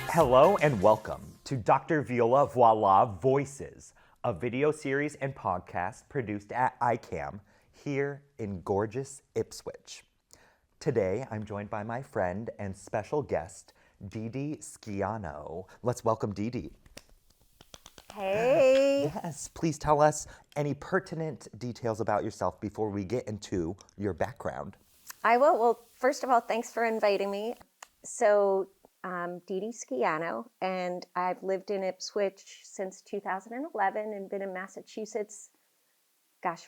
Hello and welcome to Dr. Viola, Voila, Voices, a video series and podcast produced at ICAM here in gorgeous Ipswich. Today, I'm joined by my friend and special guest, Deedee Schiano. Let's welcome Deedee. Hey. Yes, please tell us any pertinent details about yourself before we get into your background. I will. Well, first of all, thanks for inviting me. So, Deedee Schiano, and I've lived in Ipswich since 2011 and been in Massachusetts,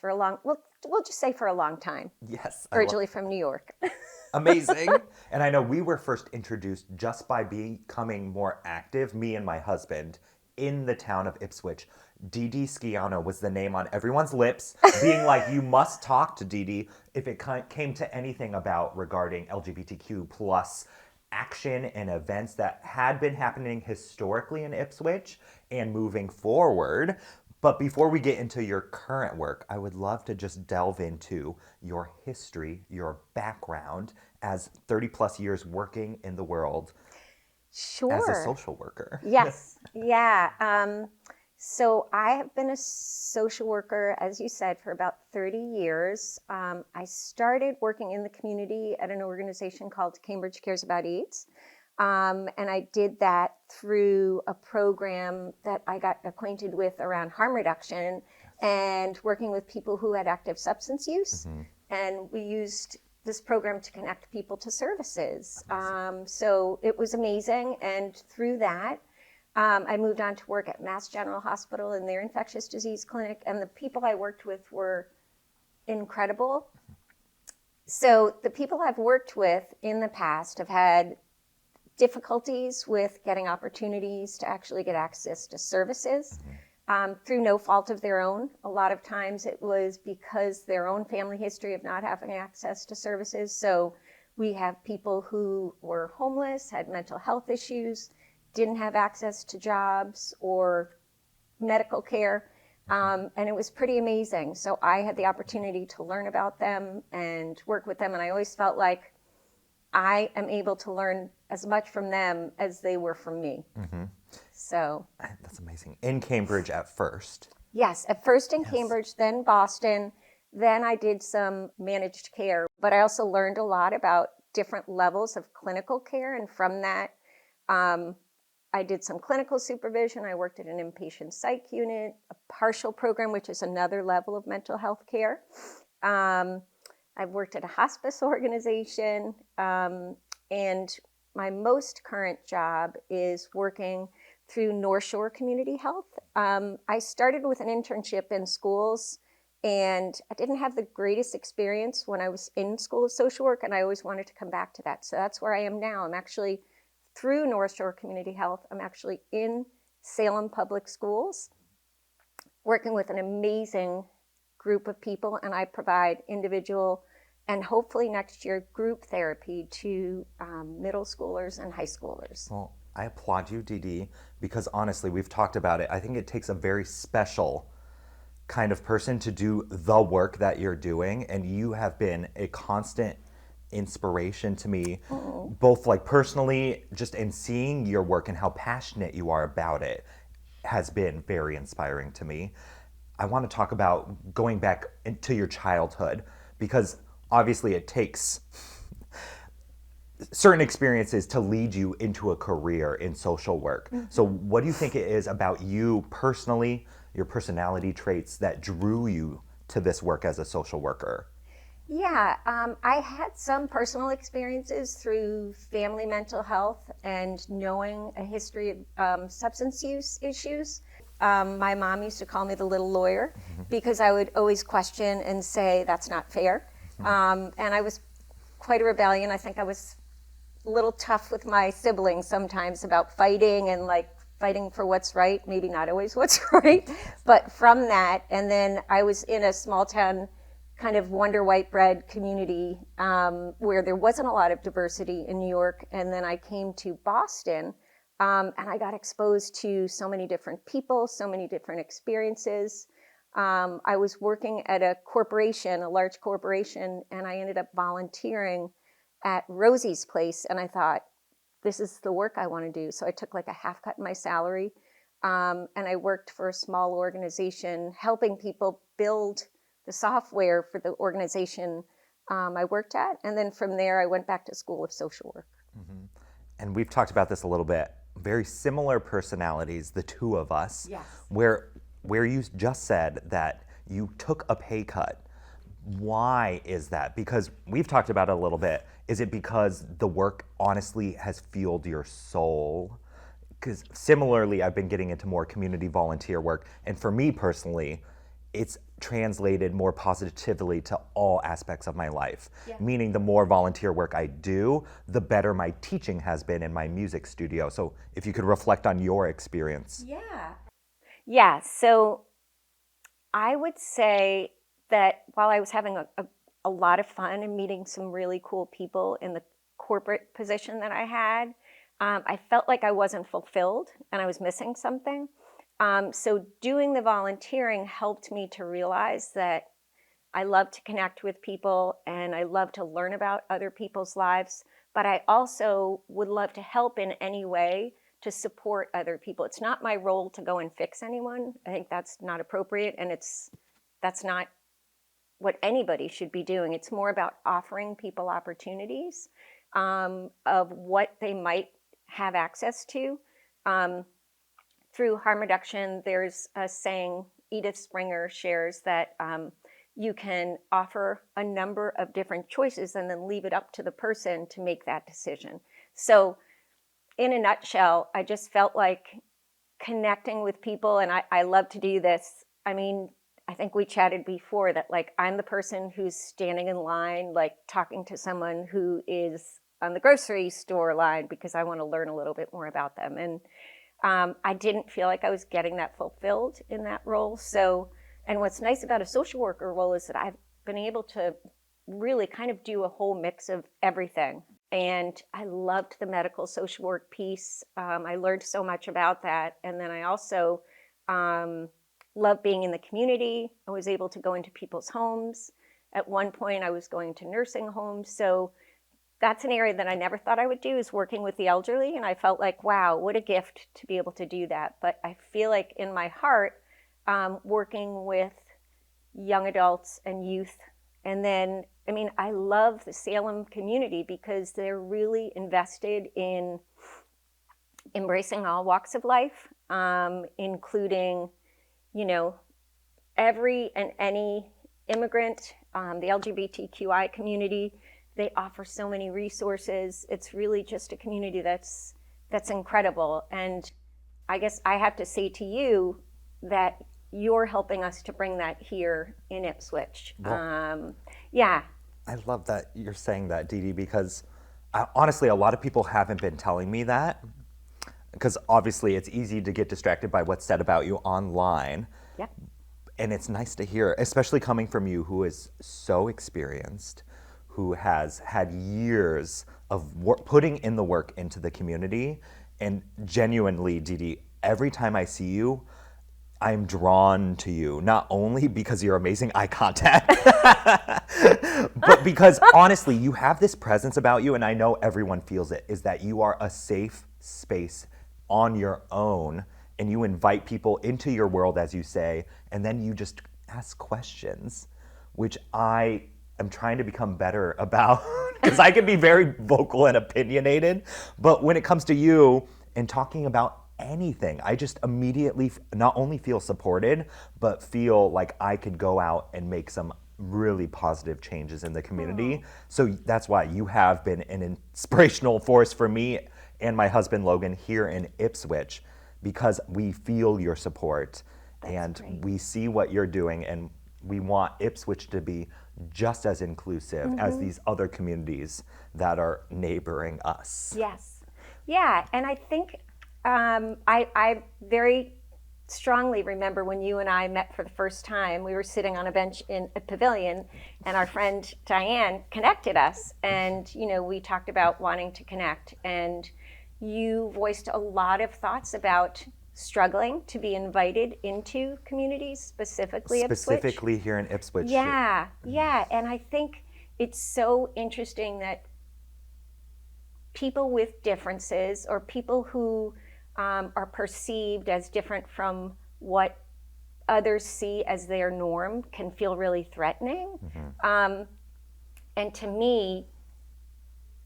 for a long, we'll just say for a long time. Yes. Originally from New York. Amazing. And I know we were first introduced just by becoming more active, me and my husband, in the town of Ipswich. Deedee Schiano was the name on everyone's lips, being like, you must talk to Deedee if it came to anything regarding LGBTQ plus action and events that had been happening historically in Ipswich and moving forward. But before we get into your current work, I would love to just delve into your history, your background as 30 plus years working in the world as a social worker. Yes. Yeah. So I have been a social worker, as you said, for about 30 years. I started working in the community at an organization called Cambridge Cares About AIDS. And I did that through a program that I got acquainted with around harm reduction and working with people who had active substance use. Mm-hmm. And we used this program to connect people to services. So it was amazing. And through that, I moved on to work at Mass General Hospital in their infectious disease clinic, and the people I worked with were incredible. So the people I've worked with in the past have had difficulties with getting opportunities to actually get access to services through no fault of their own. A lot of times it was because their own family history of not having access to services. So we have people who were homeless, had mental health issues, didn't have access to jobs or medical care, and it was pretty amazing. So I had the opportunity to learn about them and work with them, and I always felt like I am able to learn as much from them as they were from me. Mm-hmm. So that's amazing. In Cambridge at first. Yes, at first in Cambridge, then Boston. Then I did some managed care, but I also learned a lot about different levels of clinical care, and from that, I did some clinical supervision. I worked at an inpatient psych unit, a partial program, which is another level of mental health care. I've worked at a hospice organization, and my most current job is working through North Shore Community Health. I started with an internship in schools, and I didn't have the greatest experience when I was in School of Social Work, and I always wanted to come back to that. So that's where I am now. I'm actually through North Shore Community Health. I'm actually in Salem Public Schools, working with an amazing group of people, and I provide individual and hopefully next year group therapy to middle schoolers and high schoolers. Well, I applaud you, Deedee, because honestly, we've talked about it. I think it takes a very special kind of person to do the work that you're doing, and you have been a constant inspiration to me, both like personally, just in seeing your work and how passionate you are about it has been very inspiring to me. I want to talk about going back into your childhood, because obviously it takes certain experiences to lead you into a career in social work. Mm-hmm. So what do you think it is about you personally, your personality traits, that drew you to this work as a social worker? Yeah, I had some personal experiences through family mental health and knowing a history of substance use issues. My mom used to call me the little lawyer because I would always question and say, that's not fair. And I was quite a rebellion. I think I was a little tough with my siblings sometimes about fighting and fighting for what's right, maybe not always what's right. But from that, and then I was in a small town kind of wonder white bread community where there wasn't a lot of diversity in New York. And then I came to Boston And I got exposed to so many different people, so many different experiences. I was working at a corporation, a large corporation, and I ended up volunteering at Rosie's place. And I thought, this is the work I want to do. So I took like a half cut in my salary. And I worked for a small organization, helping people build the software for the organization I worked at. And then from there, I went back to School of Social Work. Mm-hmm. And we've talked about this a little bit. Very similar personalities, the two of us. Yes. Where you just said that you took a pay cut. Why is that? Because we've talked about it a little bit. Is it because the work honestly has fueled your soul? Because similarly, I've been getting into more community volunteer work. And for me personally, it's translated more positively to all aspects of my life. Yeah. Meaning the more volunteer work I do, the better my teaching has been in my music studio. So if you could reflect on your experience. Yeah, so I would say that while I was having a lot of fun and meeting some really cool people in the corporate position that I had, I felt like I wasn't fulfilled and I was missing something. So doing the volunteering helped me to realize that I love to connect with people and I love to learn about other people's lives, but I also would love to help in any way to support other people. It's not my role to go and fix anyone. I think that's not appropriate, and that's not what anybody should be doing. It's more about offering people opportunities of what they might have access to. Through harm reduction, there's a saying, Edith Springer shares, that you can offer a number of different choices and then leave it up to the person to make that decision. So in a nutshell, I just felt like connecting with people, and I love to do this. I mean, I think we chatted before that, like, I'm the person who's standing in line, like talking to someone who is on the grocery store line because I want to learn a little bit more about them. And I didn't feel like I was getting that fulfilled in that role. So, and what's nice about a social worker role is that I've been able to really kind of do a whole mix of everything. And I loved the medical social work piece. I learned so much about that. And then I also love being in the community. I was able to go into people's homes. At one point, I was going to nursing homes. So that's an area that I never thought I would do, is working with the elderly. And I felt like, wow, what a gift to be able to do that. But I feel like in my heart, working with young adults and youth. And then, I mean, I love the Salem community because they're really invested in embracing all walks of life, including, you know, every and any immigrant, the LGBTQI community. They offer so many resources. It's really just a community that's incredible. And I guess I have to say to you that you're helping us to bring that here in Ipswich. Well, yeah. I love that you're saying that, Deedee, because honestly, a lot of people haven't been telling me that. Because obviously it's easy to get distracted by what's said about you online. Yep. And it's nice to hear, especially coming from you, who is so experienced, who has had years of putting in the work into the community. And genuinely, Deedee, every time I see you, I'm drawn to you, not only because you're amazing eye contact, but because honestly, you have this presence about you, and I know everyone feels it, is that you are a safe space on your own, and you invite people into your world, as you say, and then you just ask questions, which I am trying to become better about, because I can be very vocal and opinionated, but when it comes to you and talking about anything, I just immediately not only feel supported, but feel like I could go out and make some really positive changes in the community. So that's why you have been an inspirational force for me and my husband Logan here in Ipswich, because we feel your support. That's great. We see what you're doing, and we want Ipswich to be just as inclusive as these other communities that are neighboring us. Yes. Yeah, and I think I very strongly remember when you and I met for the first time. We were sitting on a bench in a pavilion, and our friend Diane connected us, and we talked about wanting to connect. And you voiced a lot of thoughts about struggling to be invited into communities, specifically Ipswich. Specifically here in Ipswich. Yeah, yeah. And I think it's so interesting that people with differences, or people who are perceived as different from what others see as their norm, can feel really threatening. And to me,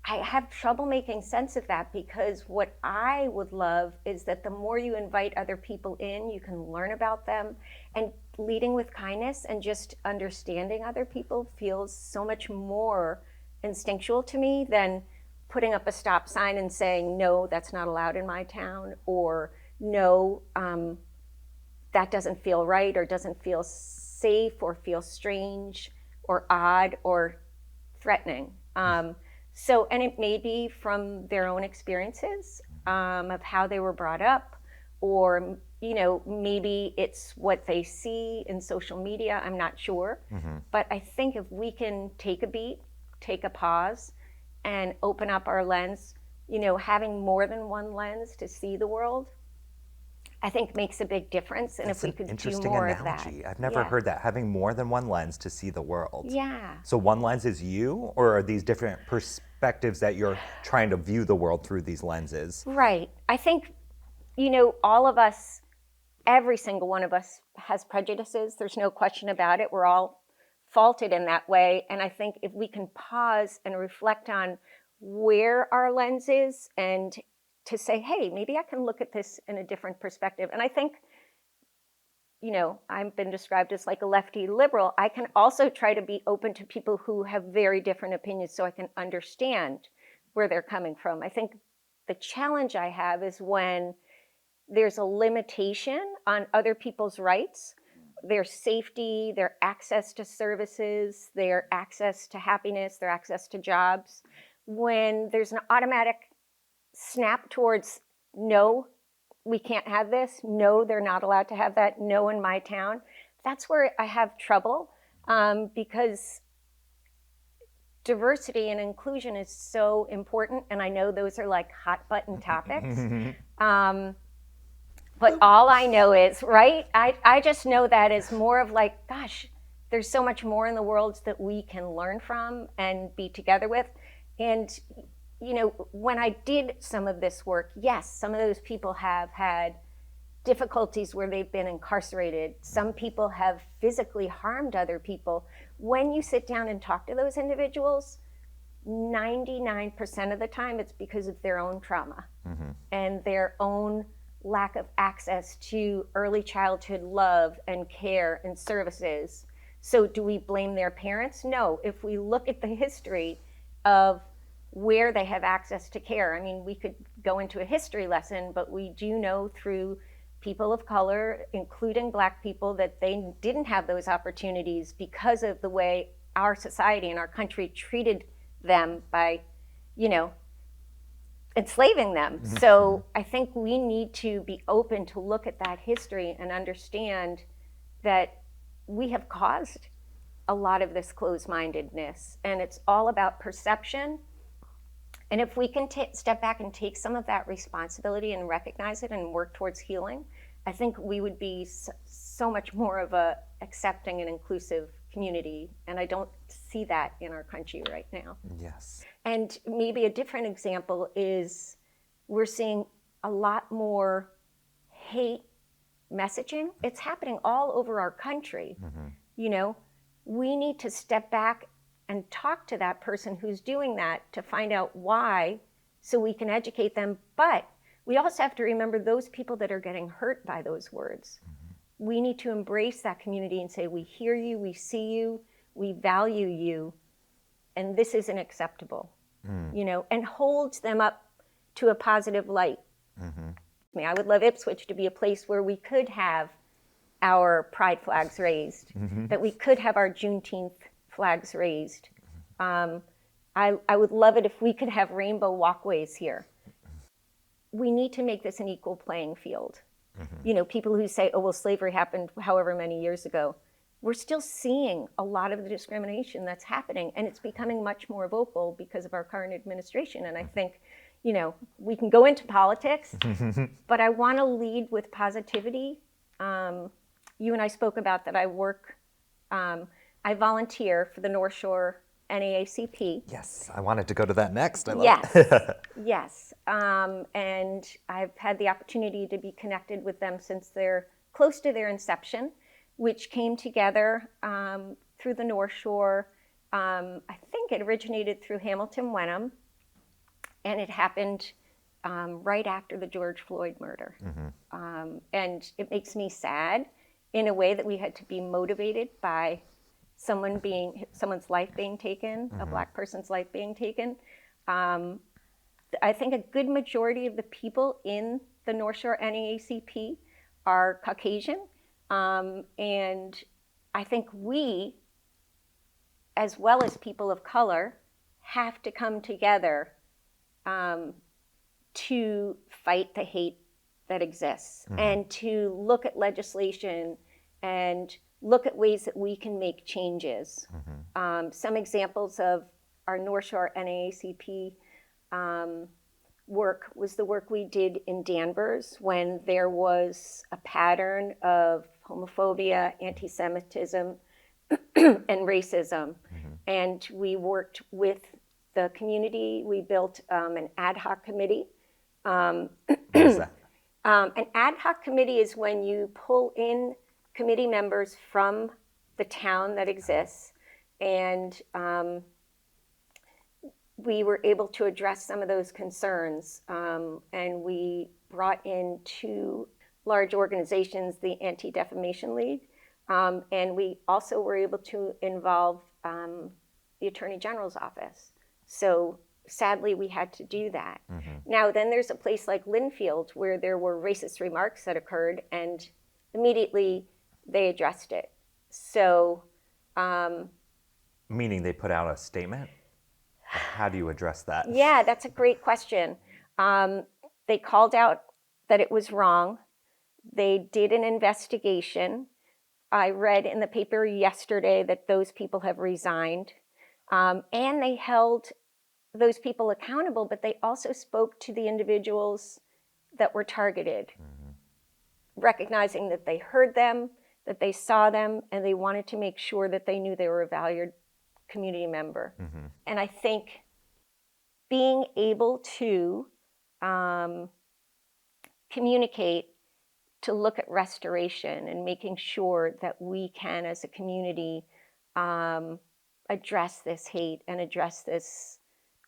I have trouble making sense of that, because what I would love is that the more you invite other people in, you can learn about them. And leading with kindness and just understanding other people feels so much more instinctual to me than putting up a stop sign and saying, no, that's not allowed in my town, or no, that doesn't feel right, or doesn't feel safe, or feel strange or odd or threatening. So, and it may be from their own experiences, of how they were brought up, or, you know, maybe it's what they see in social media. I'm not sure. But I think if we can take a beat, take a pause, and open up our lens, you know, having more than one lens to see the world, I think makes a big difference. And if we could do more of that. I've never heard that, having more than one lens to see the world. Yeah. So one lens is you, or are these different perspectives that you're trying to view the world through these lenses? Right. I think, you know, all of us, every single one of us has prejudices. There's no question about it. We're all faulted in that way. And I think if we can pause and reflect on where our lens is, and to say, hey, maybe I can look at this in a different perspective. And I think, you know, I've been described as like a lefty liberal. I can also try to be open to people who have very different opinions, so I can understand where they're coming from. I think the challenge I have is when there's a limitation on other people's rights, their safety, their access to services, their access to happiness, their access to jobs, when there's an automatic snap towards, no, we can't have this, no, they're not allowed to have that, no, in my town. That's where I have trouble, because diversity and inclusion is so important, and I know those are like hot button topics. But all I know is, right, I just know that is more of like, gosh, there's so much more in the world that we can learn from and be together with. And you know, when I did some of this work, yes, some of those people have had difficulties where they've been incarcerated. Some people have physically harmed other people. When you sit down and talk to those individuals, 99% of the time it's because of their own trauma and their own lack of access to early childhood love and care and services. So do we blame their parents? No. If we look at the history of where they have access to care. I mean, we could go into a history lesson, but we do know through people of color, including Black people, that they didn't have those opportunities because of the way our society and our country treated them by, you know, enslaving them. So I think we need to be open to look at that history and understand that we have caused a lot of this closed-mindedness, and it's all about perception. And if we can step back and take some of that responsibility and recognize it and work towards healing, I think we would be so much more of a accepting and inclusive community. And I don't see that in our country right now. Yes. And maybe a different example is we're seeing a lot more hate messaging. It's happening all over our country. You know, we need to step back and talk to that person who's doing that to find out why, so we can educate them. But we also have to remember those people that are getting hurt by those words. We need to embrace that community and say, we hear you, we see you, we value you, and this isn't acceptable, you know, and hold them up to a positive light. I mean, I would love Ipswich to be a place where we could have our pride flags raised, that we could have our Juneteenth flags raised. I would love it if we could have rainbow walkways here. We need to make this an equal playing field. You know, people who say, oh, well, slavery happened however many years ago. We're still seeing a lot of the discrimination that's happening, and it's becoming much more vocal because of our current administration. And I think, we can go into politics, but I want to lead with positivity. You and I spoke about that I volunteer for the North Shore NAACP. Yes, I wanted to go to that next. I love Yes, it. yes. And I've had the opportunity to be connected with them since they're close to their inception, which came together through the North Shore. I think it originated through Hamilton Wenham, and it happened right after the George Floyd murder. And it makes me sad in a way that we had to be motivated by someone's life being taken, a Black person's life being taken. I think a good majority of the people in the North Shore NAACP are Caucasian. And I think we, as well as people of color, have to come together to fight the hate that exists and to look at legislation and look at ways that we can make changes. Some examples of our North Shore NAACP work was the work we did in Danvers when there was a pattern of homophobia, anti-Semitism, and racism. And we worked with the community. We built an ad hoc committee. What is that? An ad hoc committee is when you pull in committee members from the town that exists, and we were able to address some of those concerns. And we brought in two large organizations, the Anti-Defamation League, and we also were able to involve the Attorney General's office. So sadly, we had to do that. Now, then there's a place like Linfield where there were racist remarks that occurred, and immediately they addressed it. So, Meaning they put out a statement? How do you address that? yeah, that's a great question. They called out that it was wrong. They did an investigation. I read in the paper yesterday that those people have resigned. And they held those people accountable, but they also spoke to the individuals that were targeted, recognizing that they heard them, that they saw them, and they wanted to make sure that they knew they were a valued community member. And I think being able to communicate, to look at restoration and making sure that we can, as a community, address this hate and address this.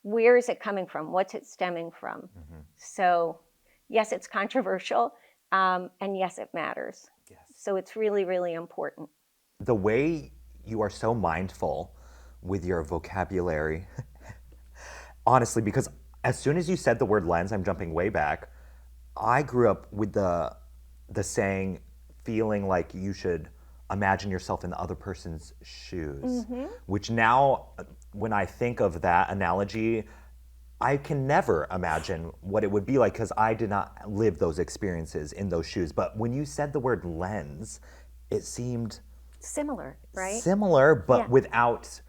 Where is it coming from? What's it stemming from? So, yes, it's controversial, and yes, it matters. Yes. So it's really, really important. The way you are so mindful with your vocabulary, honestly, because as soon as you said the word lens, I'm jumping way back, I grew up with the saying, feeling like you should imagine yourself in the other person's shoes, which now, when I think of that analogy, I can never imagine what it would be like because I did not live those experiences in those shoes. But when you said the word lens, it seemed Similar, right? similar, but Yeah. without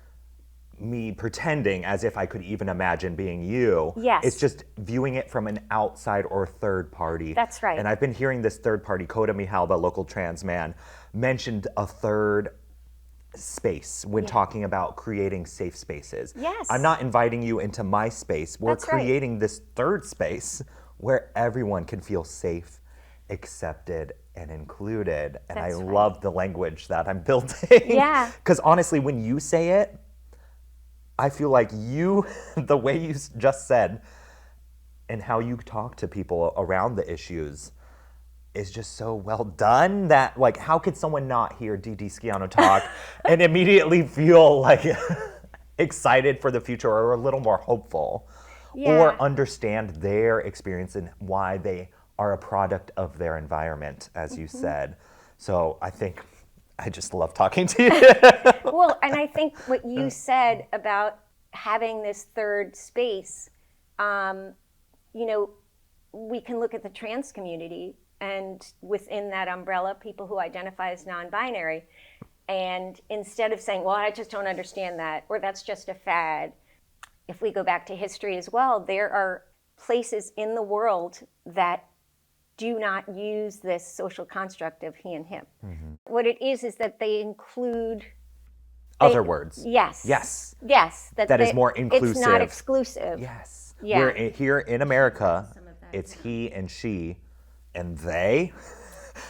me pretending as if I could even imagine being you. Yes. It's just viewing it from an outside or third party. That's right. And I've been hearing this third party, Coda Mihal, the local trans man, mentioned a third space when talking about creating safe spaces. Yes. I'm not inviting you into my space. We're That's right. creating this third space where everyone can feel safe, accepted, and included. And That's I right. love the language that I'm building. Yeah. Because honestly, when you say it, I feel like you, the way you just said, and how you talk to people around the issues is just so well done that, like, how could someone not hear Deedee Schiano talk and immediately feel like excited for the future or a little more hopeful, or understand their experience and why they are a product of their environment, as you said. So I think I just love talking to you. Well, and I think what you said about having this third space, we can look at the trans community, and within that umbrella, people who identify as non-binary. And instead of saying, well, I just don't understand that, or that's just a fad, if we go back to history as well, there are places in the world that do not use this social construct of he and him. What it is that they include Other words. Yes. Yes. Yes. That is more inclusive. It's not exclusive. Yes. Yeah. We're here in America, it's he and she and they.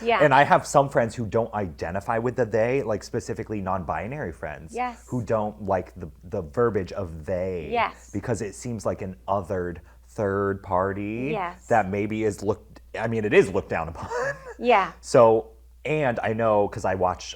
Yeah. And I have some friends who don't identify with the they, like specifically non-binary friends. Yes. Who don't like the verbiage of they. Yes. Because it seems like an othered third party. Yes. That maybe is it is looked down upon. Yeah. So, and I know, because I watch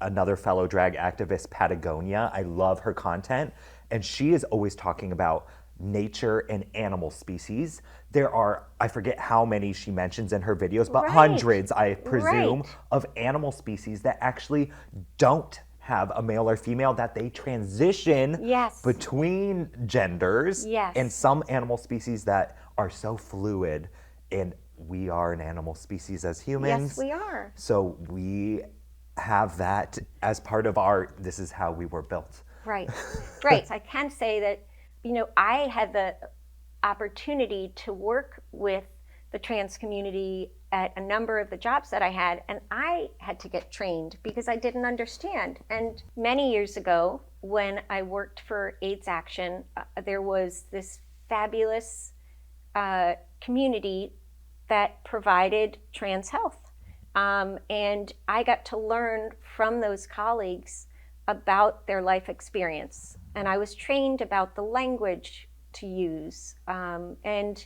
another fellow drag activist, Patagonia. I love her content. And she is always talking about nature and animal species. There are, I forget how many she mentions in her videos, but hundreds, I presume, of animal species that actually don't have a male or female, that they transition between genders. And some animal species that are so fluid, and we are an animal species as humans. Yes, we are. So we have that as part of this is how we were built. Right. Right. I can say that, I had the opportunity to work with the trans community at a number of the jobs that I had, and I had to get trained because I didn't understand. And many years ago, when I worked for AIDS Action, there was this fabulous community that provided trans health. And I got to learn from those colleagues about their life experience. And I was trained about the language to use. And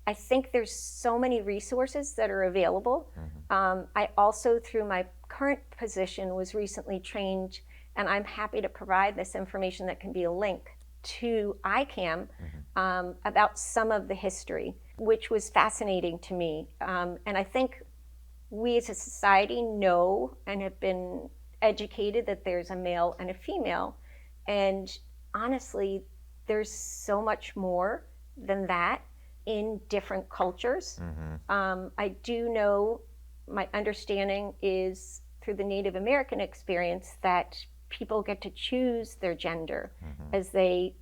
I think there's so many resources that are available. I also, through my current position, was recently trained, and I'm happy to provide this information that can be a link to ICAM about some of the history, which was fascinating to me. And I think we as a society know and have been educated that there's a male and a female. And honestly, there's so much more than that in different cultures. I do know, my understanding is through the Native American experience, that people get to choose their gender as they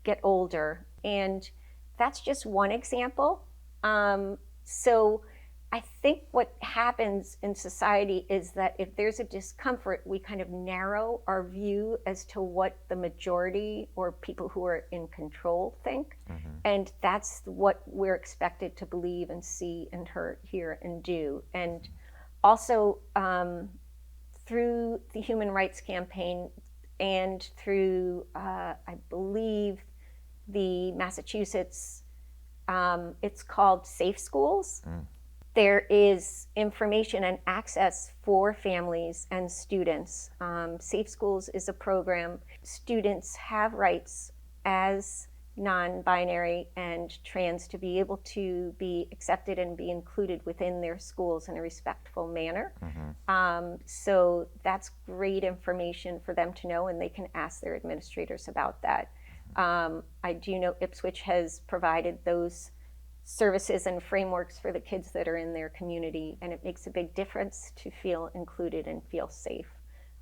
get older. And that's just one example. So I think what happens in society is that if there's a discomfort, we kind of narrow our view as to what the majority or people who are in control think. And that's what we're expected to believe and see and hear and do. And also through the Human Rights Campaign and through, I believe, the Massachusetts, it's called Safe Schools. There is information and access for families and students. Safe Schools is a program. Students have rights as non-binary and trans to be able to be accepted and be included within their schools in a respectful manner. So that's great information for them to know, and they can ask their administrators about that. I do know Ipswich has provided those services and frameworks for the kids that are in their community, and it makes a big difference to feel included and feel safe.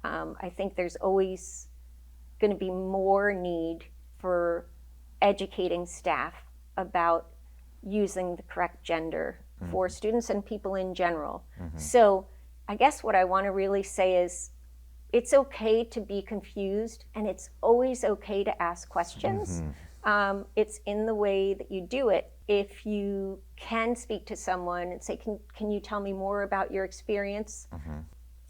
I think there's always going to be more need for educating staff about using the correct gender for students and people in general. So I guess what I want to really say is it's okay to be confused, and it's always okay to ask questions. It's in the way that you do it. If you can speak to someone and say, can you tell me more about your experience?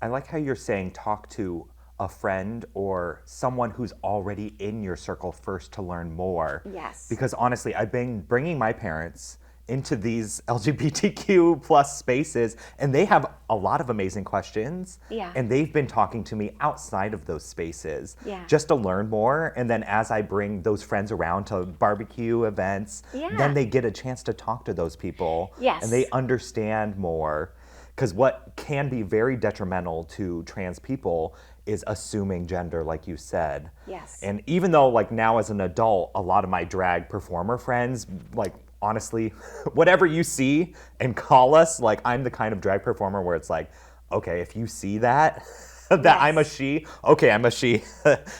I like how you're saying talk to a friend or someone who's already in your circle first to learn more. Yes. Because honestly, I've been bringing my parents into these LGBTQ plus spaces, and they have a lot of amazing questions. And they've been talking to me outside of those spaces just to learn more. And then as I bring those friends around to barbecue events, then they get a chance to talk to those people. And they understand more. Because what can be very detrimental to trans people is assuming gender, like you said. And even though, like, now as an adult, a lot of my drag performer friends, like, honestly, whatever you see and call us, like, I'm the kind of drag performer where it's like, okay, if you see that, that I'm a Yes. she. Okay, I'm a she.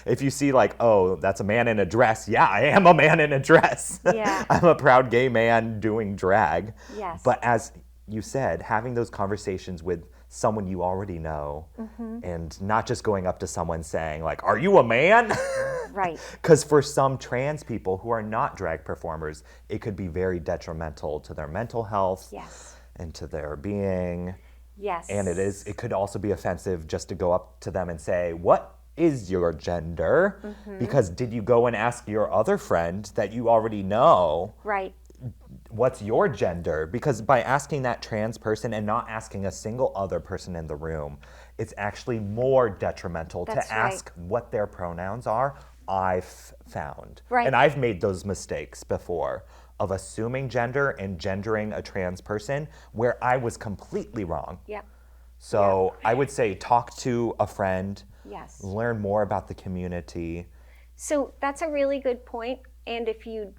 If you see like, oh, that's a man in a dress. Yeah, I am a man in a dress. Yeah. I'm a proud gay man doing drag. Yes. But as you said, having those conversations with someone you already know and not just going up to someone saying like, are you a man? Right. Because for some trans people who are not drag performers, it could be very detrimental to their mental health Yes. and to their being. Yes. And it could also be offensive just to go up to them and say, what is your gender? Because did you go and ask your other friend that you already know, Right. what's your gender? Because by asking that trans person and not asking a single other person in the room, it's actually more detrimental That's to right. ask what their pronouns are. I've found. Right. And I've made those mistakes before of assuming gender and gendering a trans person where I was completely wrong. Yep. So I would say talk to a friend, Yes. learn more about the community. So that's a really good point. And if you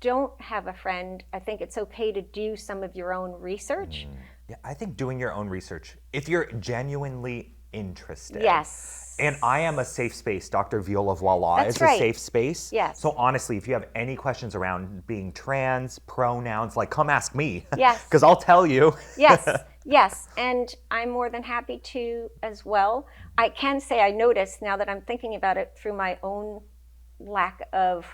don't have a friend, I think it's okay to do some of your own research. Yeah, I think doing your own research, if you're genuinely interested. Yes. And I am a safe space. Dr. Viola Voila That's is right. a safe space. Yes. So honestly, if you have any questions around being trans, pronouns, like come ask me. Yes. Because I'll tell you. Yes, yes, and I'm more than happy to as well. I can say I noticed now that I'm thinking about it through my own lack of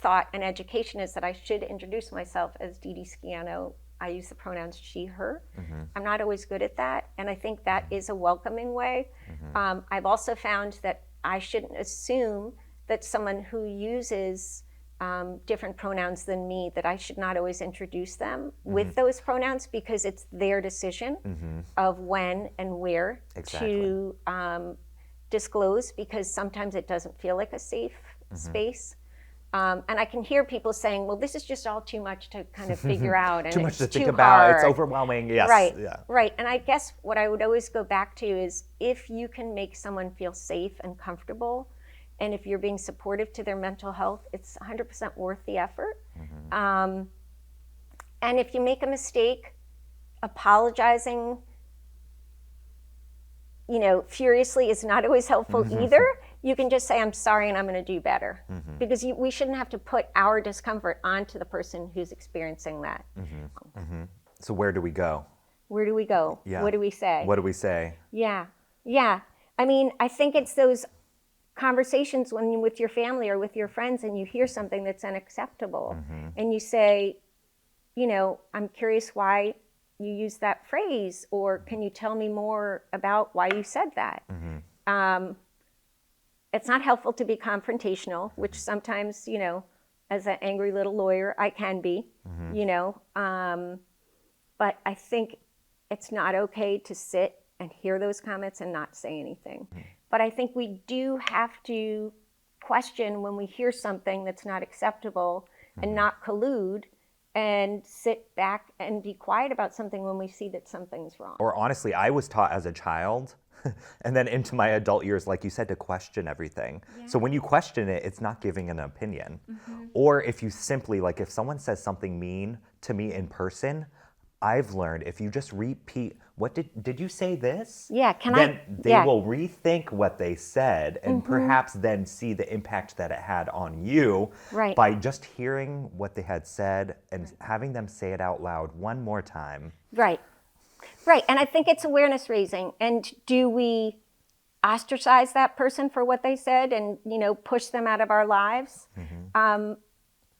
thought and education is that I should introduce myself as Deedee Schiano. I use the pronouns she, her. I'm not always good at that, and I think that is a welcoming way. I've also found that I shouldn't assume that someone who uses different pronouns than me, that I should not always introduce them with those pronouns because it's their decision of when and where to disclose, because sometimes it doesn't feel like a safe space. And I can hear people saying, well, this is just all too much to kind of figure out. And Too much to it's think too about. hard. It's overwhelming. Yes. Right, Yeah. right. And I guess what I would always go back to is if you can make someone feel safe and comfortable, and if you're being supportive to their mental health, it's 100% worth the effort. And if you make a mistake, apologizing, furiously is not always helpful either. You can just say, I'm sorry and I'm going to do better. Because we shouldn't have to put our discomfort onto the person who's experiencing that. So where do we go? Where do we go? Yeah. What do we say? What do we say? Yeah, yeah. I mean, I think it's those conversations when you're with your family or with your friends and you hear something that's unacceptable and you say, I'm curious why you use that phrase, or can you tell me more about why you said that? It's not helpful to be confrontational, which sometimes, as an angry little lawyer, I can be, but I think it's not okay to sit and hear those comments and not say anything. But I think we do have to question when we hear something that's not acceptable and not collude and sit back and be quiet about something when we see that something's wrong. Or honestly, I was taught as a child and then into my adult years, like you said, to question everything. So when you question it, it's not giving an opinion. Or if you simply, like if someone says something mean to me in person, I've learned if you just repeat, what did you say this? Yeah, then they will rethink what they said and perhaps then see the impact that it had on you by just hearing what they had said and having them say it out loud one more time. Right. Right. And I think it's awareness raising. And do we ostracize that person for what they said and, push them out of our lives? No,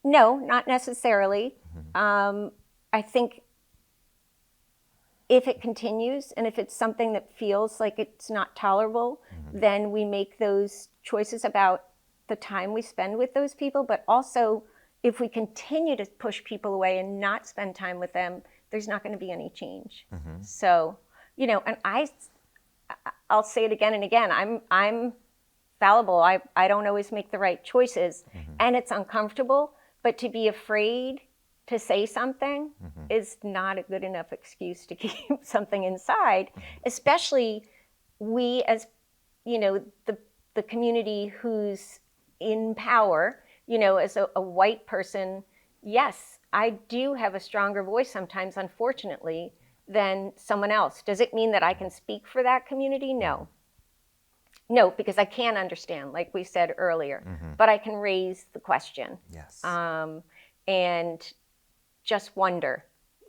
not necessarily. I think if it continues and if it's something that feels like it's not tolerable, then we make those choices about the time we spend with those people. But also, if we continue to push people away and not spend time with them, there's not going to be any change. So, and I'll say it again and again, I'm fallible. I don't always make the right choices, and it's uncomfortable, but to be afraid to say something is not a good enough excuse to keep something inside, especially we as, the community who's in power, as a white person. Yes, I do have a stronger voice sometimes, unfortunately, than someone else. Does it mean that I can speak for that community? No. No, because I can't understand, like we said earlier, but I can raise the question. Yes. And just wonder,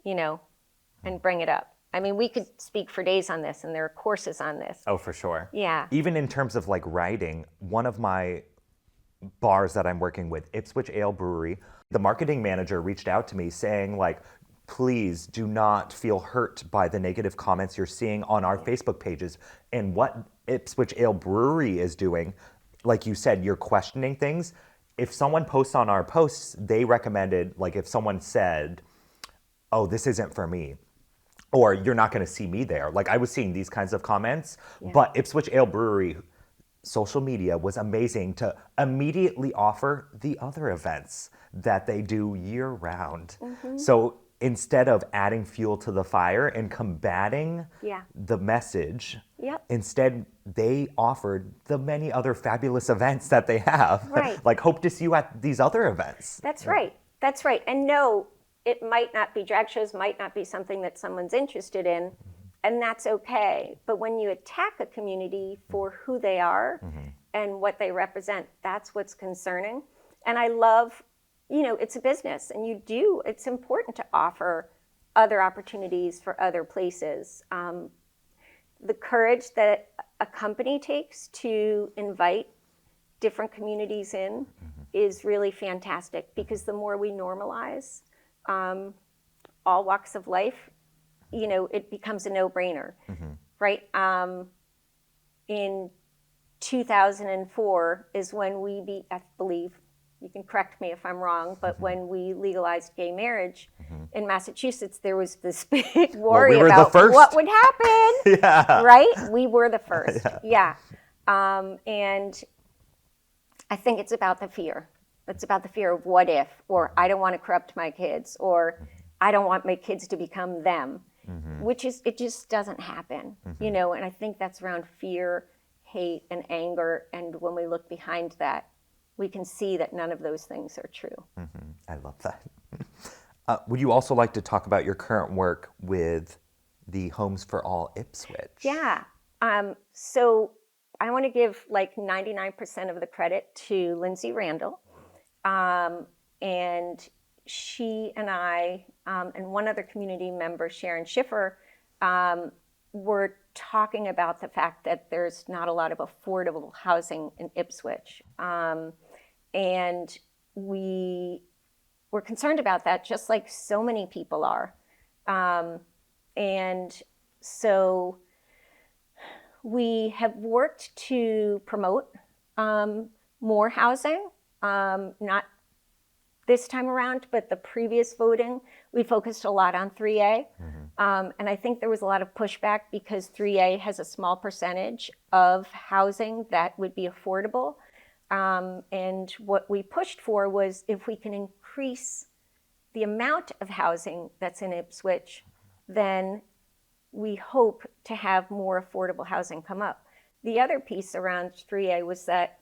and bring it up. I mean, we could speak for days on this, and there are courses on this. Oh, for sure. Yeah. Even in terms of like writing, one of my bars that I'm working with, Ipswich Ale Brewery, the marketing manager reached out to me saying like, please do not feel hurt by the negative comments you're seeing on our Facebook pages. And what Ipswich Ale Brewery is doing, like you said, you're questioning things. If someone posts on our posts, they recommended, like if someone said, oh, this isn't for me, or you're not going to see me there. Like I was seeing these kinds of comments, but Ipswich Ale Brewery social media was amazing to immediately offer the other events that they do year round. So instead of adding fuel to the fire and combating the message, instead they offered the many other fabulous events that they have. Right. Like hope to see you at these other events. That's right. That's right. And no, it might not be, drag shows might not be something that someone's interested in, and that's okay. But when you attack a community for who they are and what they represent, that's what's concerning. And I love, it's a business, and it's important to offer other opportunities for other places. The courage that a company takes to invite different communities in is really fantastic, because the more we normalize all walks of life, it becomes a no-brainer, right? In 2004 is when I believe, you can correct me if I'm wrong, but when we legalized gay marriage in Massachusetts, there was this big worry about what would happen, right? We were the first, and I think it's about the fear. It's about the fear of what if, or I don't want to corrupt my kids, or I don't want my kids to become them, it just doesn't happen, and I think that's around fear, hate, and anger, and when we look behind that, we can see that none of those things are true. I love that. Would you also like to talk about your current work with the Homes for All Ipswich? Yeah. So I want to give like 99% of the credit to Lindsay Randall. And she and I, and one other community member, Sharon Schiffer, were talking about the fact that there's not a lot of affordable housing in Ipswich. And we were concerned about that, just like so many people are. And so we have worked to promote more housing. Not this time around, but the previous voting, we focused a lot on 3A. And I think there was a lot of pushback because 3A has a small percentage of housing that would be affordable. And what we pushed for was if we can increase the amount of housing that's in Ipswich, then we hope to have more affordable housing come up. The other piece around 3A was that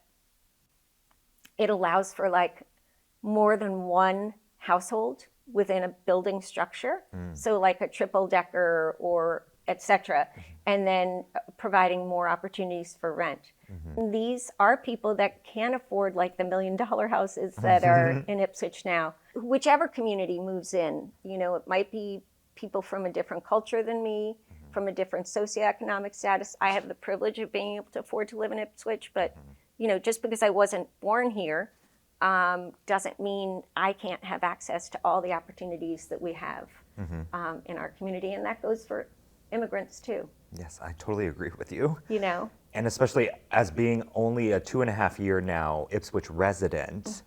it allows for like more than one household within a building structure. So like a triple decker or et cetera, and then providing more opportunities for rent. These are people that can't afford like the $1 million houses that are in Ipswich now. Whichever community moves in, it might be people from a different culture than me, from a different socioeconomic status. I have the privilege of being able to afford to live in Ipswich, but just because I wasn't born here doesn't mean I can't have access to all the opportunities that we have in our community, and that goes for immigrants too. Yes, I totally agree with you. And especially as being only a 2.5 year now Ipswich resident,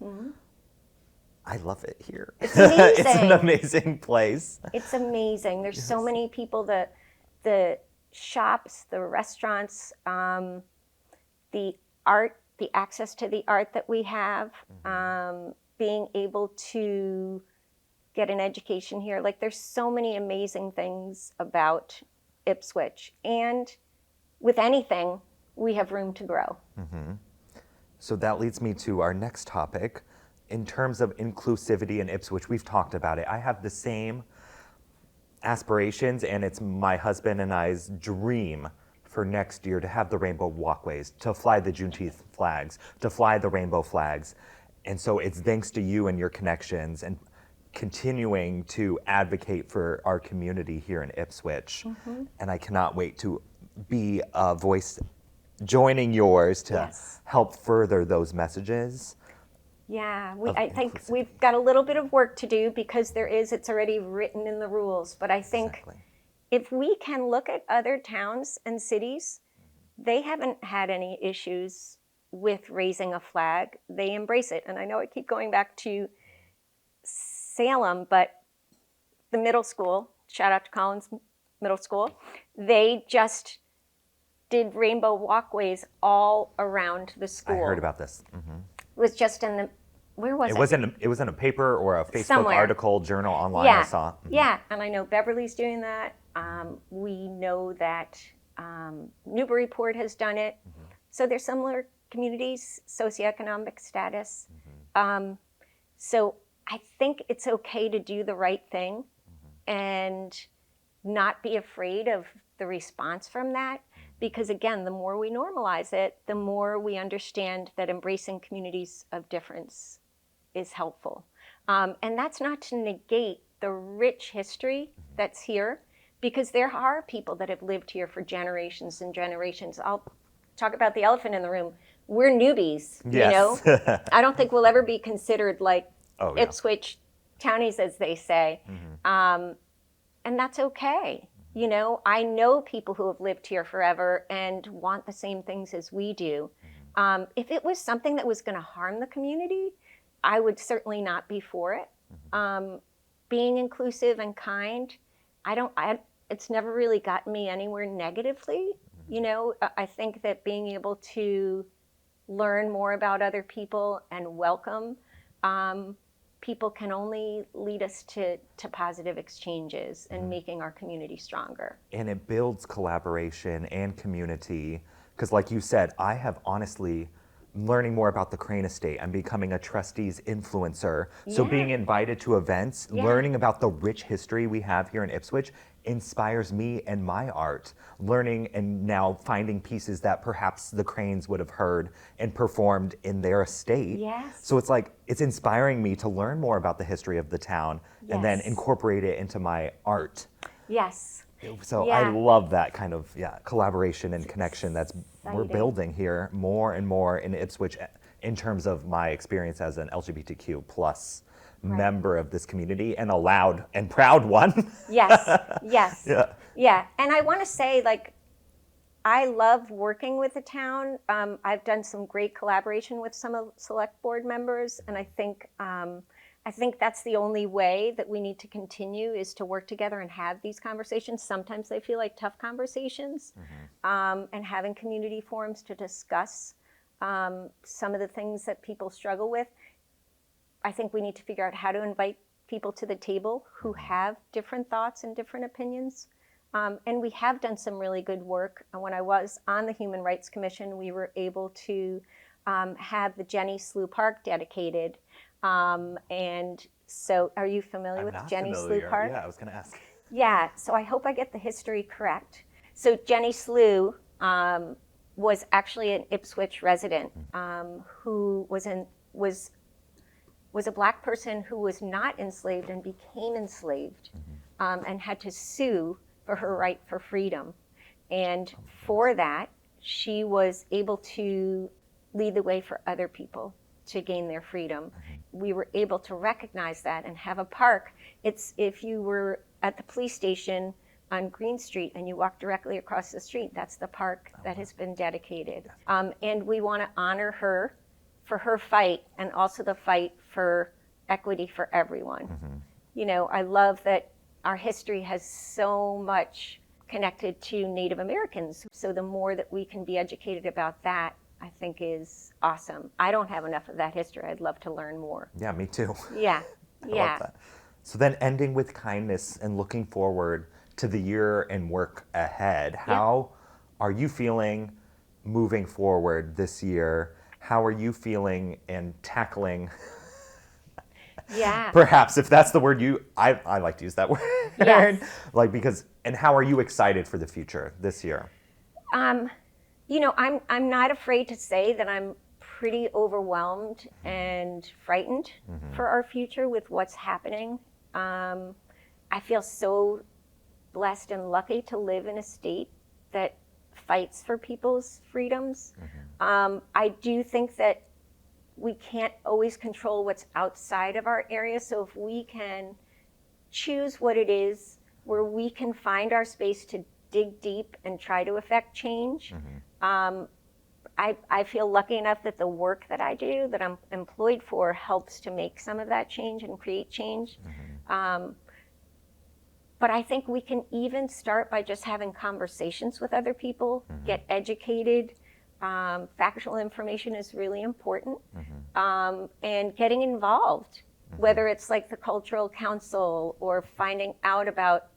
I love it here. It's amazing. It's an amazing place. It's amazing. There's so many people, the shops, the restaurants, the art, the access to the art that we have, being able to get an education here. Like there's so many amazing things about Ipswich. And with anything, we have room to grow. So that leads me to our next topic. In terms of inclusivity in Ipswich, we've talked about it. I have the same aspirations, and it's my husband and I's dream for next year to have the rainbow walkways, to fly the Juneteenth flags, to fly the rainbow flags. And so it's thanks to you and your connections and continuing to advocate for our community here in Ipswich. And I cannot wait to be a voice joining yours to Yes. help further those messages. Yeah, Of I think inclusivity. we've got a little bit of work to do because it's already written in the rules. But I think Exactly. if we can look at other towns and cities, they haven't had any issues with raising a flag. They embrace it. And I know I keep going back to Salem, but the middle school, shout out to Collins Middle School, they just did rainbow walkways all around the I school. heard about this. It was just in the, where was it? It was in a paper or a Facebook Somewhere. article, journal online Yeah, I saw. yeah, and I know Beverly's doing that. We know that Newburyport has done it. So there's similar communities, socioeconomic status. So I think it's okay to do the right thing and not be afraid of the response from that. Because again, the more we normalize it, the more we understand that embracing communities of difference is helpful. And that's not to negate the rich history that's here, because there are people that have lived here for generations and generations. I'll talk about the elephant in the room. We're newbies, Yes. you know? I don't think we'll ever be considered like Oh, yeah. Ipswich townies, as they say. And that's okay. You know, I know people who have lived here forever and want the same things as we do. If it was something that was going to harm the community, I would certainly not be for it. Being inclusive and kind, it's never really gotten me anywhere negatively. You know, I think that being able to learn more about other people and welcome people can only lead us to positive exchanges and making our community stronger. And it builds collaboration and community. Because like you said, I have honestly learning more about the Crane Estate. I'm becoming a trustees influencer. So Yeah. being invited to events, Yeah. learning about the rich history we have here in Ipswich inspires me and my art. Learning and now finding pieces that perhaps the Cranes would have heard and performed in their estate. Yes. So it's like, it's inspiring me to learn more about the history of the town and then Yes. incorporate it into my art. Yes. So Yeah. I love that kind of collaboration and connection we're exciting. building here more and more in Ipswich in terms of my experience as an LGBTQ plus member of this community and a loud and proud one. Yes. Yes. Yeah. Yeah. And I want to say, like, I love working with the town. I've done some great collaboration with some of select board members, and I think that's the only way that we need to continue is to work together and have these conversations. Sometimes they feel like tough conversations, and having community forums to discuss some of the things that people struggle with. I think we need to figure out how to invite people to the table who have different thoughts and different opinions. And we have done some really good work. And when I was on the Human Rights Commission, we were able to have the Jenny Slough Park dedicated. And so, are you familiar with Jenny Slough Park? Yeah, I was going to ask. Yeah, so I hope I get the history correct. So Jenny Slough was actually an Ipswich resident who was a black person who was not enslaved and became enslaved and had to sue for her right for freedom. And for that, she was able to lead the way for other people to gain their freedom. We were able to recognize that and have a park. It's if you were at the police station on Green Street and you walk directly across the street, that's the park that has been dedicated. And we want to honor her for her fight and also the fight for equity for everyone. You know, I love that our history has so much connected to Native Americans. So the more that we can be educated about that, I think is awesome. I don't have enough of that history. I'd love to learn more. Yeah, me too. Yeah, I yeah. love that. So then ending with kindness and looking forward to the year and work ahead, how are you feeling moving forward this year? How are you feeling and tackling Yeah. Perhaps, if that's the word I like to use that word. Yes. Like, because, and how are you excited for the future this year? Um, I'm not afraid to say that I'm pretty overwhelmed and frightened for our future with what's happening. I feel so blessed and lucky to live in a state that fights for people's freedoms. I do think that we can't always control what's outside of our area. So if we can choose what it is where we can find our space to dig deep and try to affect change, I feel lucky enough that the work that I do, that I'm employed for, helps to make some of that change and create change. But I think we can even start by just having conversations with other people, get educated. Factual information is really important. And getting involved, whether it's like the cultural council or finding out about,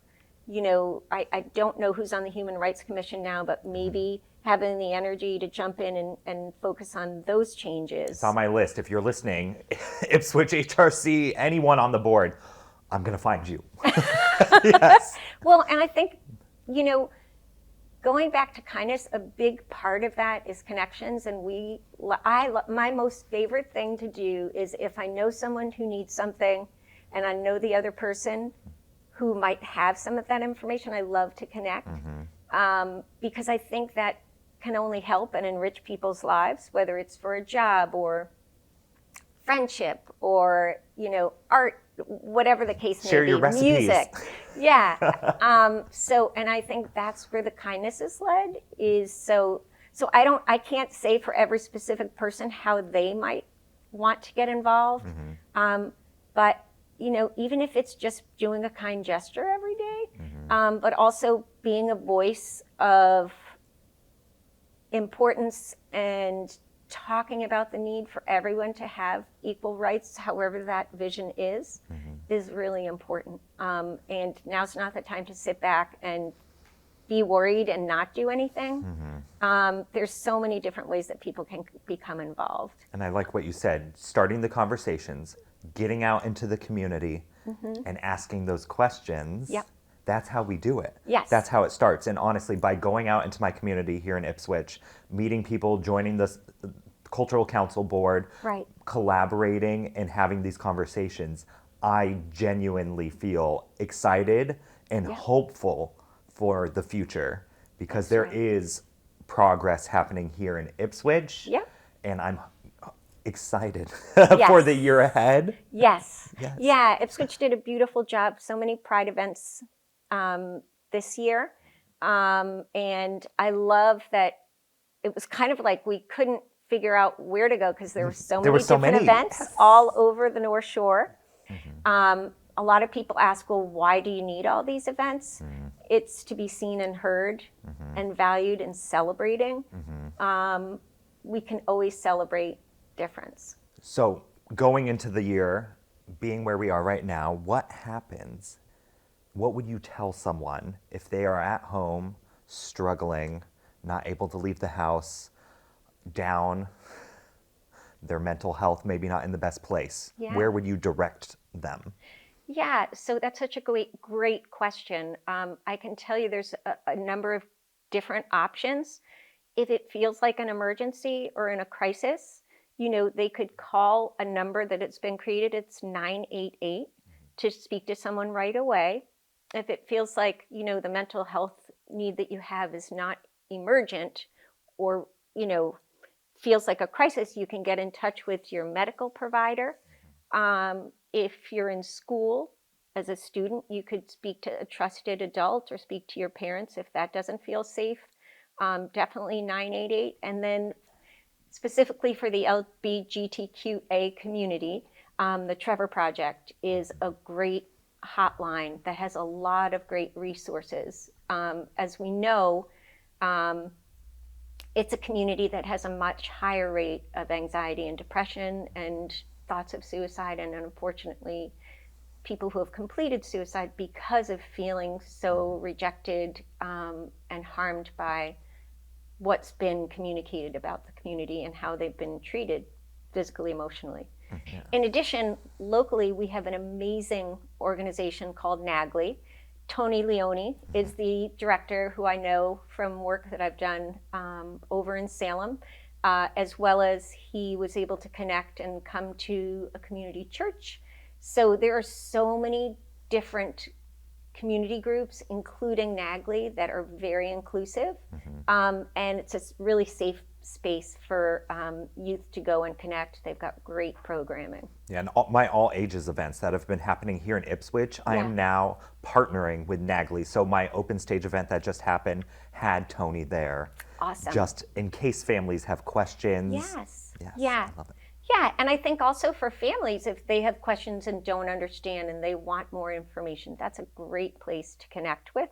I don't know who's on the Human Rights Commission now, but maybe having the energy to jump in and focus on those changes. It's on my list. If you're listening, Ipswich HRC, anyone on the board, I'm going to find you. Yes. Well, and I think, going back to kindness, a big part of that is connections. And my most favorite thing to do is if I know someone who needs something and I know the other person who might have some of that information, I love to connect. Because I think that can only help and enrich people's lives, whether it's for a job or friendship or, art, whatever the case may Share be, your recipes. music. Yeah. And I think that's where the kindness is led is so I can't say for every specific person how they might want to get involved. But, even if it's just doing a kind gesture every day, but also being a voice of importance and talking about the need for everyone to have equal rights, however that vision is really important. And now's not the time to sit back and be worried and not do anything. There's so many different ways that people can become involved. And I like what you said, starting the conversations, getting out into the community and asking those questions. Yep. That's how we do it. Yes. That's how it starts. And honestly, by going out into my community here in Ipswich, meeting people, joining the cultural council board, Right. collaborating and having these conversations, I genuinely feel excited and hopeful for the future because there is progress happening here in Ipswich. Yep. And I'm excited Yes. for the year ahead. Yes. Yes. Yeah, Ipswich did a beautiful job. So many Pride events this year. And I love that it was kind of like we couldn't figure out where to go because there were so many different events all over the North Shore. A lot of people ask, well, why do you need all these events? It's to be seen and heard and valued and celebrating. We can always celebrate difference. So going into the year, being where we are right now, what happens? What would you tell someone if they are at home, struggling, not able to leave the house, down, their mental health maybe not in the best place? Yeah. Where would you direct them? Yeah, so that's such a great question. I can tell you there's a number of different options. If it feels like an emergency or in a crisis, they could call a number that it's been created. It's 988 to speak to someone right away. If it feels like, the mental health need that you have is not emergent or, feels like a crisis, you can get in touch with your medical provider. If you're in school as a student, you could speak to a trusted adult or speak to your parents if that doesn't feel safe. Definitely 988. And then specifically for the LGBTQA community, the Trevor Project is a great hotline that has a lot of great resources. As we know, it's a community that has a much higher rate of anxiety and depression and thoughts of suicide, and unfortunately, people who have completed suicide because of feeling so rejected and harmed by what's been communicated about the community and how they've been treated physically, emotionally. In addition, locally, we have an amazing organization called NAGLI. Tony Leone is the director, who I know from work that I've done over in Salem, as well as he was able to connect and come to a community church. So there are so many different community groups, including NAGLI, that are very inclusive. And it's a really safe space for youth to go and connect. They've got great programming. Yeah, and my all ages events that have been happening here in Ipswich, I am now partnering with NAGLI. So my open stage event that just happened had Tony there. Awesome. Just in case families have questions. Yes. Yeah. I love it. Yeah, and I think also for families, if they have questions and don't understand and they want more information, that's a great place to connect with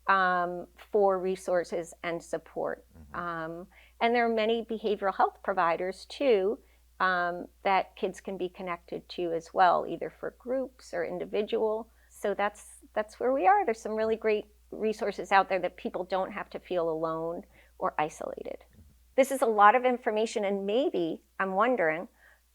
for resources and support. And there are many behavioral health providers too that kids can be connected to as well, either for groups or individual. So that's where we are. There's some really great resources out there that people don't have to feel alone or isolated. This is a lot of information, and maybe, I'm wondering,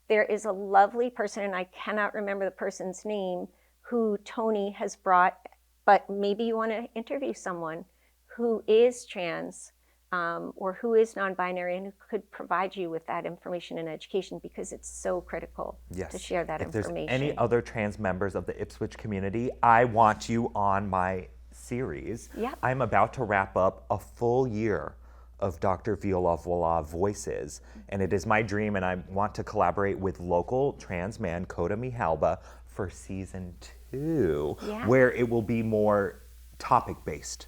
there is a lovely person, and I cannot remember the person's name, who Tony has brought, but maybe you want to interview someone who is trans or who is non-binary and who could provide you with that information and education, because it's so critical to share that information. If there's any other trans members of the Ipswich community, I want you on my series. I'm about to wrap up a full year of Dr. Viola Voila Voices, and it is my dream, and I want to collaborate with local trans man Coda Mihalba for season 2, where it will be more topic-based.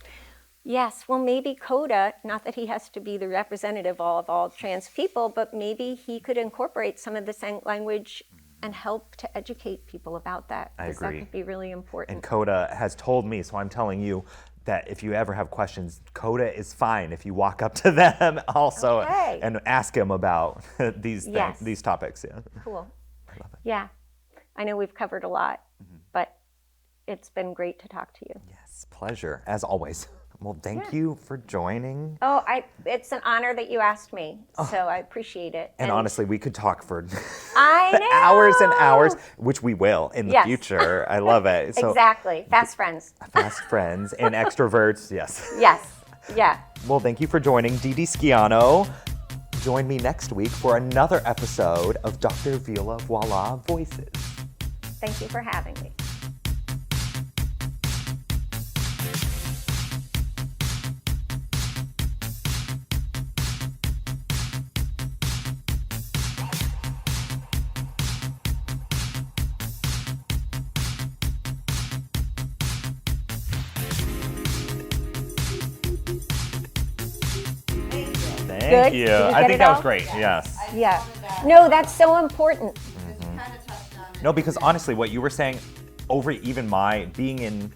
Yes, well, maybe Coda, not that he has to be the representative of all trans people, but maybe he could incorporate some of the language and help to educate people about that. I agree. That could be really important. And Coda has told me, so I'm telling you, that if you ever have questions, Coda is fine if you walk up to them also and ask him about these topics. Yeah. Cool. I love it. Yeah. I know we've covered a lot, but it's been great to talk to you. Yes, pleasure, as always. Well, thank you for joining. Oh, it's an honor that you asked me, so I appreciate it. And honestly, we could talk for I know. hours and hours, which we will in the future. I love it. So, exactly. Fast friends. Fast friends and extroverts, yes. Yes, yeah. Well, thank you for joining Deedee Schiano. Join me next week for another episode of Dr. Viola Voila Voices. Thank you for having me. Thank you. I think that was great. Yes. Yeah. No, that's so important. No, because honestly, what you were saying, over even I've been an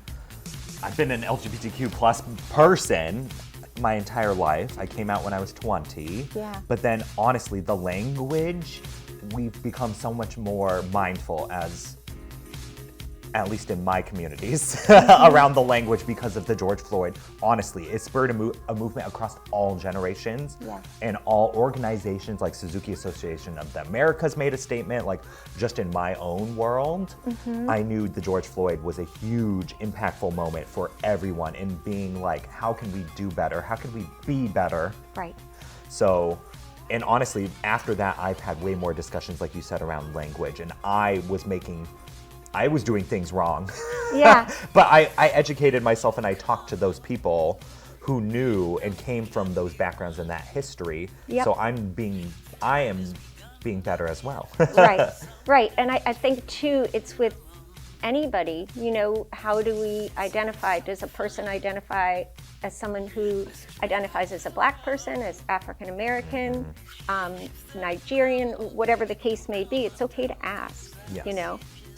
LGBTQ plus person my entire life. I came out when I was 20. Yeah. But then honestly, the language, we've become so much more mindful at least in my communities, around the language because of the George Floyd. Honestly, it spurred a movement across all generations, and all organizations like Suzuki Association of the Americas made a statement. Like, just in my own world, I knew the George Floyd was a huge, impactful moment for everyone in being like, how can we do better? How can we be better? Right. So, and honestly, after that, I've had way more discussions, like you said, around language, and I was doing things wrong. Yeah. But I educated myself, and I talked to those people who knew and came from those backgrounds and that history. Yep. So I am being better as well. Right. And I think too, it's with anybody, how do we identify? Does a person identify as someone who identifies as a Black person, as African American, Nigerian, whatever the case may be? It's okay to ask,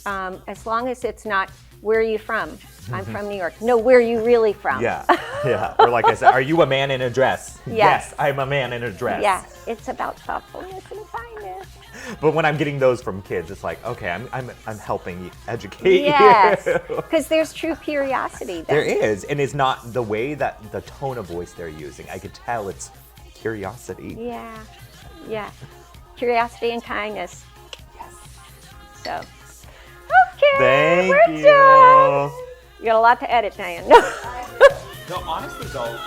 as long as it's not, where are you from? I'm from New York. No, where are you really from? Yeah. Or like I said, are you a man in a dress? Yes, I'm a man in a dress. Yeah, it's about thoughtfulness and kindness. But when I'm getting those from kids, it's like, okay, I'm helping you educate you. Yes, because there's true curiosity there. There is, and it's not the way that the tone of voice they're using. I could tell it's curiosity. Yeah. Curiosity and kindness. Yes. So, okay, Thank we're you. done. You got a lot to edit, Diane. No, honestly though.